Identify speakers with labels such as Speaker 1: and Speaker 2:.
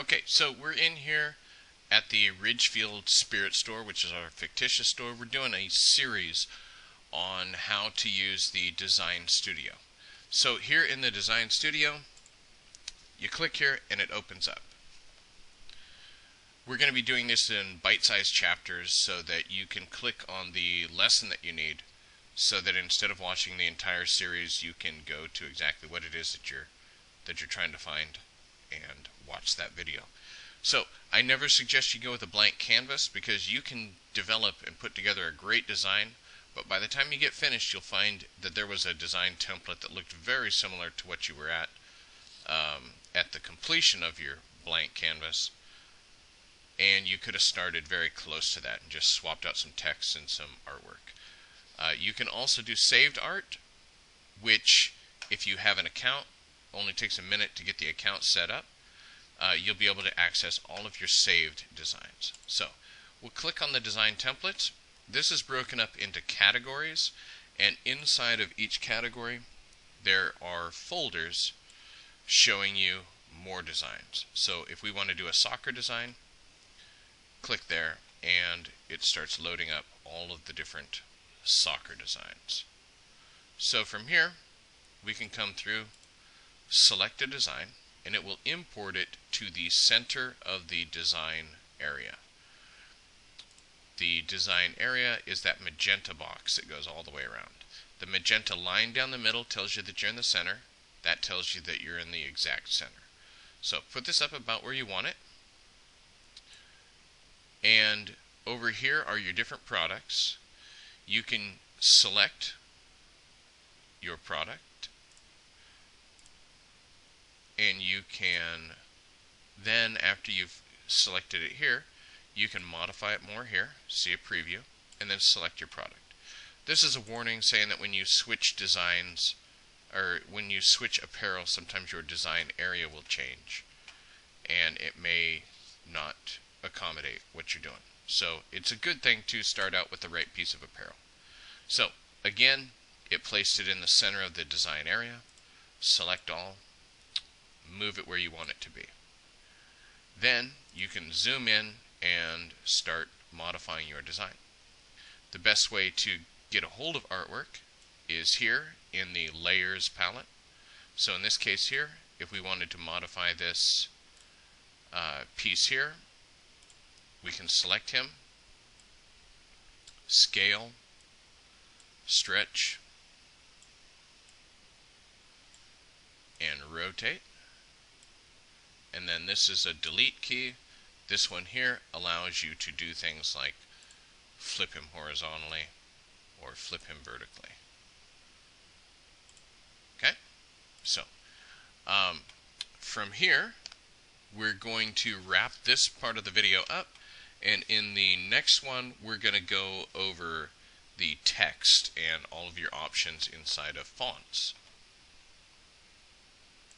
Speaker 1: Okay, so we're in here at the Ridgefield Spirit Store, which is our fictitious store. We're doing a series on how to use the Design Studio. So here in the Design Studio, you click here and it opens up. We're going to be doing this in bite-sized chapters so that you can click on the lesson that you need, so that instead of watching the entire series, you can go to exactly what it is that you're trying to find and watch that video. So I never suggest you go with a blank canvas, because you can develop and put together a great design, but by the time you get finished, you'll find that there was a design template that looked very similar to what you were at the completion of your blank canvas, and you could have started very close to that and just swapped out some text and some artwork. You can also do saved art, which, if you have an account, only takes a minute to get the account set up. You'll be able to access all of your saved designs. So we'll click on the design templates. This is broken up into categories, and inside of each category there are folders showing you more designs. So if we want to do a soccer design, click there and it starts loading up all of the different soccer designs. So from here we can come through, select a design, and it will import it to the center of the design area. The design area is that magenta box that goes all the way around. The magenta line down the middle tells you that you're in the center. That tells you that you're in the exact center. So put this up about where you want it. And over here are your different products. You can select your product, and you can then, after you've selected it here, you can modify it more here, see a preview, and then select your product. This is a warning saying that when you switch designs, or when you switch apparel, sometimes your design area will change and it may not accommodate what you're doing. So it's a good thing to start out with the right piece of apparel. So again, it placed it in the center of the design area. Select all, move it where you want it to be. Then you can zoom in and start modifying your design. The best way to get a hold of artwork is here in the layers palette. So in this case here, if we wanted to modify this piece here, we can select him, scale, stretch, and rotate. And then this is a delete key. This one here allows you to do things like flip him horizontally or flip him vertically. Okay? So from here we're going to wrap this part of the video up, and in the next one we're going to go over the text and all of your options inside of fonts.